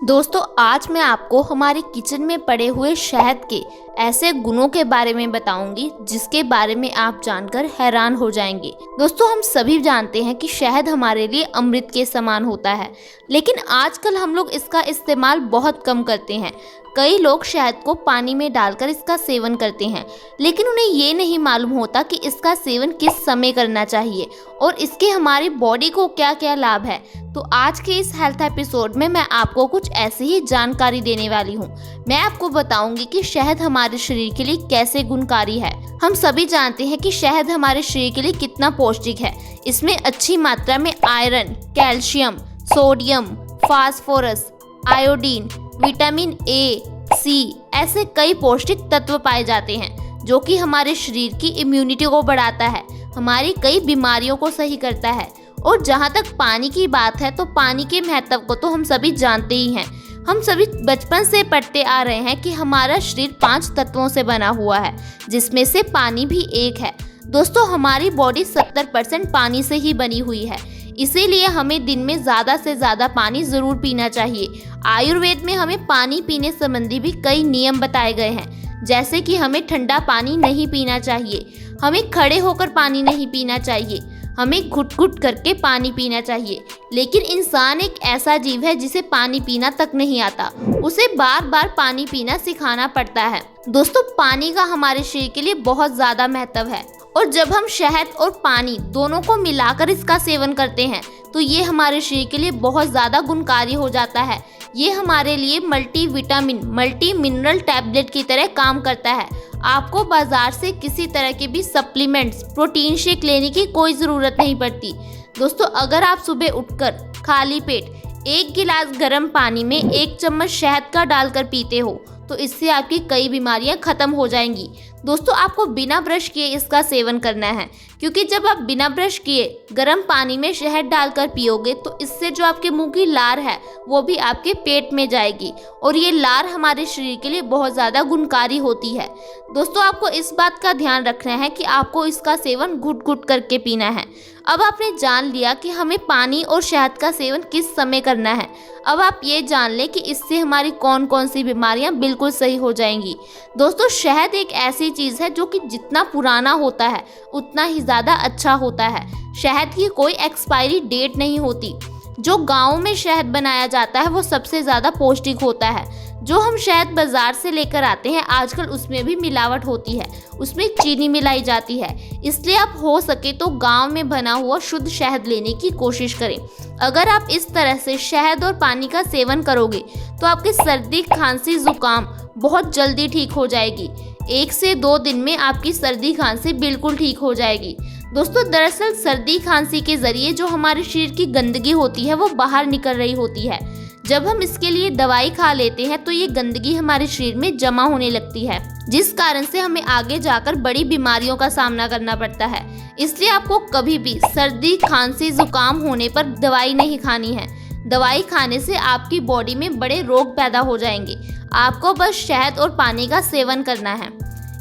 दोस्तों आज मैं आपको हमारे किचन में पड़े हुए शहद के ऐसे गुणों के बारे में बताऊंगी जिसके बारे में आप जानकर हैरान हो जाएंगे। दोस्तों हम सभी जानते हैं कि शहद हमारे लिए अमृत के समान होता है, लेकिन आजकल हम लोग इसका इस्तेमाल बहुत कम करते हैं। कई लोग शहद को पानी में डालकर इसका सेवन करते हैं, लेकिन उन्हें ये नहीं मालूम होता कि इसका सेवन किस समय करना चाहिए और इसके हमारी बॉडी को क्या क्या लाभ है। तो आज के इस हेल्थ एपिसोड में मैं आपको कुछ ऐसी ही जानकारी देने वाली हूँ। मैं आपको बताऊंगी कि शहद हमारे शरीर के लिए कैसे गुणकारी है। हम सभी जानते हैं कि शहद हमारे शरीर के लिए कितना पौष्टिक है। इसमें अच्छी मात्रा में iron, calcium, sodium, phosphorus, iodine, vitamin A, C ऐसे कई पौष्टिक तत्व पाए जाते हैं जो कि हमारे शरीर की इम्यूनिटी को बढ़ाता है, हमारी कई बीमारियों को सही करता है। और जहाँ तक पानी की बात है तो पानी के महत्व को तो हम सभी जानते ही हैं। हम सभी बचपन से पढ़ते आ रहे हैं कि हमारा शरीर 5 तत्वों से बना हुआ है, जिसमें से पानी भी एक है। दोस्तों हमारी बॉडी 70% पानी से ही बनी हुई है, इसीलिए हमें दिन में ज़्यादा से ज़्यादा पानी ज़रूर पीना चाहिए। आयुर्वेद में हमें पानी पीने संबंधी भी कई नियम बताए गए हैं, जैसे कि हमें ठंडा पानी नहीं पीना चाहिए, हमें खड़े होकर पानी नहीं पीना चाहिए, हमें घुट-घुट करके पानी पीना चाहिए। लेकिन इंसान एक ऐसा जीव है जिसे पानी पीना तक नहीं आता, उसे बार बार पानी पीना सिखाना पड़ता है। दोस्तों पानी का हमारे शरीर के लिए बहुत ज़्यादा महत्व है और जब हम शहद और पानी दोनों को मिलाकर इसका सेवन करते हैं तो ये हमारे शरीर के लिए बहुत ज़्यादा गुणकारी हो जाता है। ये हमारे लिए multi vitamin, multi mineral tablet की तरह काम करता है। आपको बाजार से किसी तरह के भी सप्लीमेंट्स, प्रोटीन शेक लेने की कोई ज़रूरत नहीं पड़ती। दोस्तों अगर आप सुबह उठकर खाली पेट 1 गिलास गर्म पानी में 1 चम्मच शहद का डालकर पीते हो तो इससे आपकी कई बीमारियां खत्म हो जाएंगी। दोस्तों आपको बिना ब्रश किए इसका सेवन करना है, क्योंकि जब आप बिना ब्रश किए गर्म पानी में शहद डालकर पियोगे तो इससे जो आपके मुंह की लार है वो भी आपके पेट में जाएगी और ये लार हमारे शरीर के लिए बहुत ज़्यादा गुणकारी होती है। दोस्तों आपको इस बात का ध्यान रखना है कि आपको इसका सेवन घुट-घुट करके पीना है। अब आपने जान लिया कि हमें पानी और शहद का सेवन किस समय करना है। अब आप ये जान लें कि इससे हमारी कौन कौन सी बीमारियां बिल्कुल सही हो जाएंगी। दोस्तों शहद एक ऐसी चीज़ है जो कि जितना पुराना होता है उतना ही ज़्यादा अच्छा होता है। शहद की कोई एक्सपायरी डेट नहीं होती। जो गाँव में शहद बनाया जाता है वो सबसे ज़्यादा पौष्टिक होता है। जो हम शहद बाज़ार से लेकर आते हैं आजकल उसमें भी मिलावट होती है, उसमें चीनी मिलाई जाती है। इसलिए आप हो सके तो गांव में बना हुआ शुद्ध शहद लेने की कोशिश करें। अगर आप इस तरह से शहद और पानी का सेवन करोगे तो आपकी सर्दी, खांसी, जुकाम बहुत जल्दी ठीक हो जाएगी। 1 से 2 दिन में आपकी सर्दी खांसी बिल्कुल ठीक हो जाएगी। दोस्तों दरअसल सर्दी खांसी के ज़रिए जो हमारे शरीर की गंदगी होती है वो बाहर निकल रही होती है। जब हम इसके लिए दवाई खा लेते हैं तो ये गंदगी हमारे शरीर में जमा होने लगती है, जिस कारण से हमें आगे जाकर बड़ी बीमारियों का सामना करना पड़ता है। इसलिए आपको कभी भी सर्दी, खांसी, जुकाम होने पर दवाई नहीं खानी है। दवाई खाने से आपकी बॉडी में बड़े रोग पैदा हो जाएंगे। आपको बस शहद और पानी का सेवन करना है।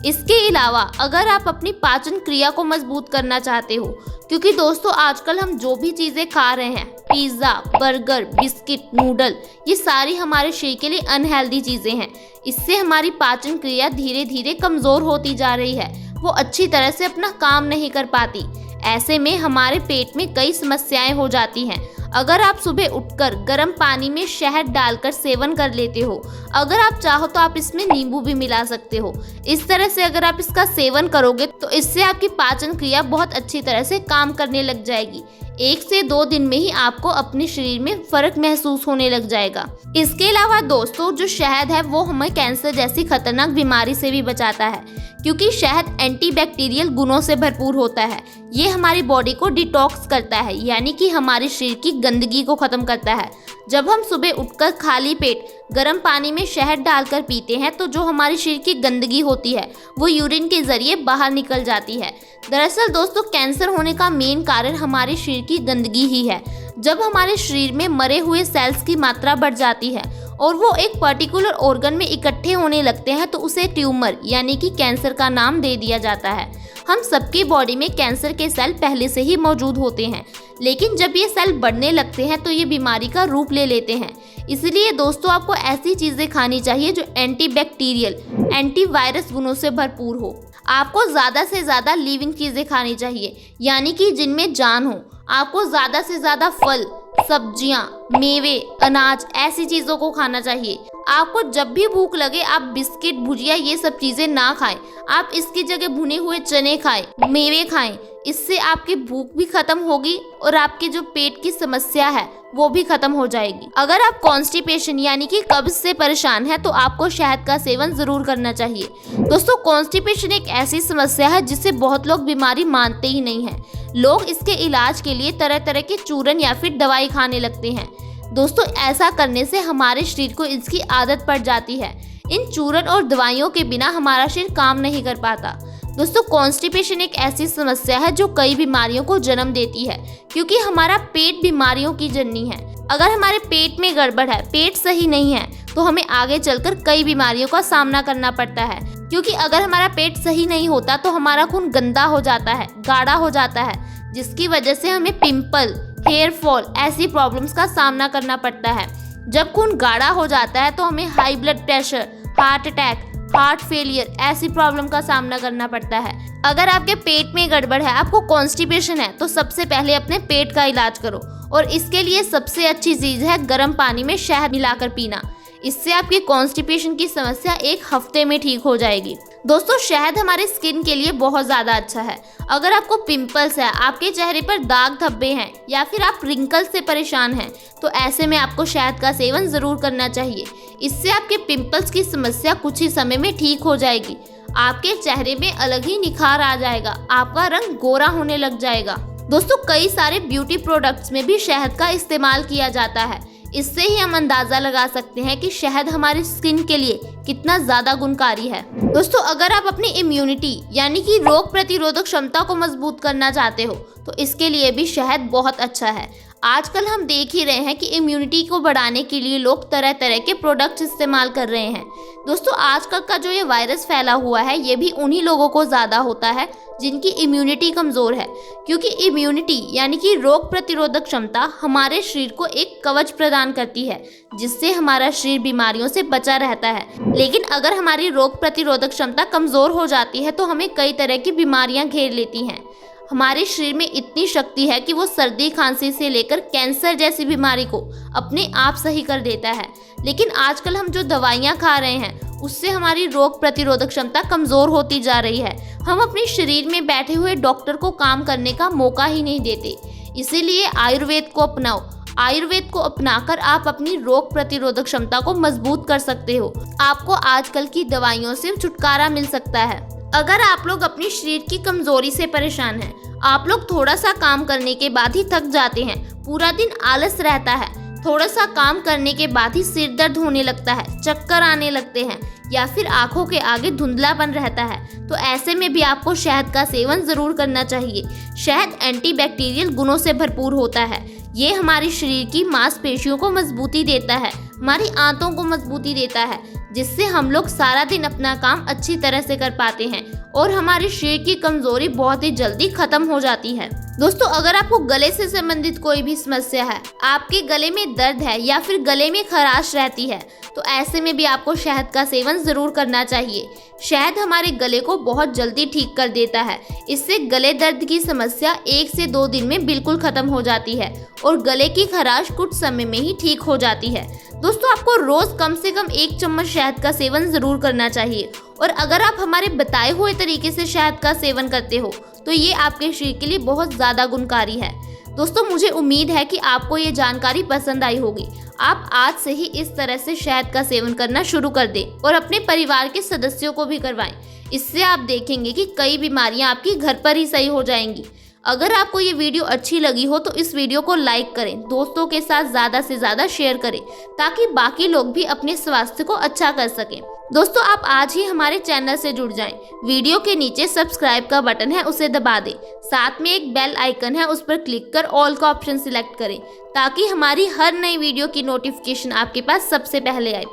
इसके अलावा अगर आप अपनी पाचन क्रिया को मजबूत करना चाहते हो, क्योंकि दोस्तों आजकल हम जो भी चीज़ें खा रहे हैं, पिज़्ज़ा, बर्गर, बिस्किट, नूडल, ये सारी हमारे शरीर के लिए अनहेल्दी चीज़ें हैं। इससे हमारी पाचन क्रिया धीरे धीरे कमज़ोर होती जा रही है, वो अच्छी तरह से अपना काम नहीं कर पाती। ऐसे में हमारे पेट में कई समस्याएं हो जाती हैं। अगर आप सुबह उठकर गर्म पानी में शहद डालकर सेवन कर लेते हो, अगर आप चाहो तो आप इसमें नींबू भी मिला सकते हो। इस तरह से अगर आप इसका सेवन करोगे तो इससे आपकी पाचन क्रिया बहुत अच्छी तरह से काम करने लग जाएगी। 1 से 2 दिन में ही आपको अपने शरीर में फर्क महसूस होने लग जाएगा। इसके अलावा दोस्तों जो शहद है वो हमें कैंसर जैसी खतरनाक बीमारी से भी बचाता है, क्योंकि शहद एंटीबैक्टीरियल गुणों से भरपूर होता है। ये हमारी बॉडी को डिटॉक्स करता है, यानी कि हमारे शरीर की गंदगी को ख़त्म करता है। जब हम सुबह उठकर खाली पेट गर्म पानी में शहद डालकर पीते हैं तो जो हमारे शरीर की गंदगी होती है वो यूरिन के ज़रिए बाहर निकल जाती है। दरअसल दोस्तों कैंसर होने का मेन कारण हमारे शरीर की गंदगी ही है। जब हमारे शरीर में मरे हुए सेल्स की मात्रा बढ़ जाती है और वो एक पर्टिकुलर ऑर्गन में इकट्ठे होने लगते हैं तो उसे ट्यूमर यानी कि कैंसर का नाम दे दिया जाता है। हम सबकी बॉडी में कैंसर के सेल पहले से ही मौजूद होते हैं, लेकिन जब ये सेल बढ़ने लगते हैं तो ये बीमारी का रूप ले लेते हैं। इसलिए दोस्तों आपको ऐसी चीजें खानी चाहिए जो एंटीबैक्टीरियल, एंटीवायरस गुणों से भरपूर हो। आपको ज़्यादा से ज़्यादा लिविंग चीज़ें खानी चाहिए, यानी कि जिनमें जान हो। आपको ज़्यादा से ज़्यादा फल, सब्जियां, मेवे, अनाज ऐसी चीज़ों को खाना चाहिए। आपको जब भी भूख लगे आप बिस्किट, भुजिया ये सब चीज़ें ना खाएं। आप इसकी जगह भुने हुए चने खाएं, मेवे खाएं। इससे आपकी भूख भी खत्म होगी और आपकी जो पेट की समस्या है वो भी खत्म हो जाएगी। अगर आप कॉन्स्टिपेशन यानी कि कब्ज से परेशान है तो आपको शहद का सेवन जरूर करना चाहिए। दोस्तों कॉन्स्टिपेशन एक ऐसी समस्या है जिसे बहुत लोग बीमारी मानते ही नहीं है। लोग इसके इलाज के लिए तरह तरह के चूरन या फिर दवाई खाने लगते हैं। दोस्तों ऐसा करने से हमारे शरीर को इसकी आदत पड़ जाती है। इन चूरन और दवाइयों के बिना हमारा शरीर काम नहीं कर पाता। दोस्तों कॉन्स्टिपेशन एक ऐसी समस्या है जो कई बीमारियों को जन्म देती है, क्योंकि हमारा पेट बीमारियों की जननी है। अगर हमारे पेट में गड़बड़ है, पेट सही नहीं है, तो हमें आगे चलकर कई बीमारियों का सामना करना पड़ता है। क्योंकि अगर हमारा पेट सही नहीं होता तो हमारा खून गंदा हो जाता है, गाढ़ा हो जाता है, जिसकी वजह से हमें पिंपल, हेयर फॉल ऐसी प्रॉब्लम्स का सामना करना पड़ता है। जब खून गाढ़ा हो जाता है तो हमें high blood pressure, heart attack, heart failure ऐसी प्रॉब्लम का सामना करना पड़ता है। अगर आपके पेट में गड़बड़ है, आपको कॉन्स्टिपेशन है, तो सबसे पहले अपने पेट का इलाज करो। और इसके लिए सबसे अच्छी चीज़ है गर्म पानी में शहद मिलाकर पीना। इससे आपकी कॉन्स्टिपेशन की समस्या एक हफ्ते में ठीक हो जाएगी। दोस्तों शहद हमारे स्किन के लिए बहुत ज़्यादा अच्छा है। अगर आपको पिंपल्स है, आपके चेहरे पर दाग धब्बे हैं या फिर आप रिंकल से परेशान हैं, तो ऐसे में आपको शहद का सेवन ज़रूर करना चाहिए। इससे आपके पिंपल्स की समस्या कुछ ही समय में ठीक हो जाएगी। आपके चेहरे में अलग ही निखार आ जाएगा, आपका रंग गोरा होने लग जाएगा। दोस्तों कई सारे ब्यूटी प्रोडक्ट्स में भी शहद का इस्तेमाल किया जाता है। इससे ही हम अंदाजा लगा सकते हैं कि शहद हमारी स्किन के लिए कितना ज़्यादा गुणकारी है। दोस्तों अगर आप अपनी इम्यूनिटी यानी कि रोग प्रतिरोधक क्षमता को मजबूत करना चाहते हो तो इसके लिए भी शहद बहुत अच्छा है। आजकल हम देख ही रहे हैं कि इम्यूनिटी को बढ़ाने के लिए लोग तरह तरह के प्रोडक्ट्स इस्तेमाल कर रहे हैं। दोस्तों आजकल का जो ये वायरस फैला हुआ है ये भी उन्हीं लोगों को ज़्यादा होता है जिनकी इम्यूनिटी कमज़ोर है, क्योंकि इम्यूनिटी यानी कि रोग प्रतिरोधक क्षमता हमारे शरीर को एक कवच प्रदान करती है जिससे हमारा शरीर बीमारियों से बचा रहता है। लेकिन अगर हमारी रोग प्रतिरोधक क्षमता कमज़ोर हो जाती है तो हमें कई तरह की बीमारियां घेर लेती हैं। हमारे शरीर में इतनी शक्ति है कि वो सर्दी खांसी से लेकर कैंसर जैसी बीमारी को अपने आप सही कर देता है। लेकिन आजकल हम जो दवाइयाँ खा रहे हैं उससे हमारी रोग प्रतिरोधक क्षमता कमज़ोर होती जा रही है। हम अपने शरीर में बैठे हुए डॉक्टर को काम करने का मौका ही नहीं देते। इसीलिए आयुर्वेद को अपनाओ। आयुर्वेद को अपनाकर आप अपनी रोग प्रतिरोधक क्षमता को मजबूत कर सकते हो। आपको आजकल की दवाइयों से छुटकारा मिल सकता है। अगर आप लोग अपनी शरीर की कमजोरी से परेशान हैं, आप लोग थोड़ा सा काम करने के बाद ही थक जाते हैं, पूरा दिन आलस रहता है, थोड़ा सा काम करने के बाद ही सिर दर्द होने लगता है, चक्कर आने लगते हैं या फिर आंखों के आगे धुंधलापन रहता है, तो ऐसे में भी आपको शहद का सेवन ज़रूर करना चाहिए। शहद एंटीबैक्टीरियल गुणों से भरपूर होता है। ये हमारे शरीर की मांसपेशियों को मजबूती देता है, हमारी आंतों को मजबूती देता है, जिससे हम लोग सारा दिन अपना काम अच्छी तरह से कर पाते हैं और हमारे शरीर की कमजोरी बहुत ही जल्दी खत्म हो जाती है। दोस्तों अगर आपको गले से संबंधित कोई भी समस्या है, आपके गले में दर्द है या फिर गले में खराश रहती है, तो ऐसे में भी आपको शहद का सेवन ज़रूर करना चाहिए। शहद हमारे गले को बहुत जल्दी ठीक कर देता है। इससे गले दर्द की समस्या 1 से 2 दिन में बिल्कुल खत्म हो जाती है और गले की खराश कुछ समय में ही ठीक हो जाती है। दोस्तों आपको रोज़ कम से कम 1 चम्मच शहद का सेवन ज़रूर करना चाहिए और अगर आप हमारे बताए हुए तरीके से शहद का सेवन करते हो तो ये आपके शरीर के लिए बहुत ज़्यादा गुणकारी है। दोस्तों मुझे उम्मीद है कि आपको ये जानकारी पसंद आई होगी। आप आज से ही इस तरह से शहद का सेवन करना शुरू कर दें और अपने परिवार के सदस्यों को भी करवाएं। इससे आप देखेंगे कि कई बीमारियां आपकी घर पर ही सही हो जाएंगी। अगर आपको ये वीडियो अच्छी लगी हो तो इस वीडियो को लाइक करें, दोस्तों के साथ ज़्यादा से ज़्यादा शेयर करें ताकि बाकी लोग भी अपने स्वास्थ्य को अच्छा कर सकें। दोस्तों आप आज ही हमारे चैनल से जुड़ जाएं। वीडियो के नीचे सब्सक्राइब का बटन है, उसे दबा दें। साथ में एक बेल आइकन है, उस पर क्लिक कर ऑल का ऑप्शन सिलेक्ट करें ताकि हमारी हर नई वीडियो की नोटिफिकेशन आपके पास सबसे पहले आए।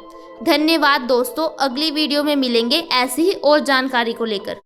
धन्यवाद दोस्तों, अगली वीडियो में मिलेंगे ऐसी ही और जानकारी को लेकर।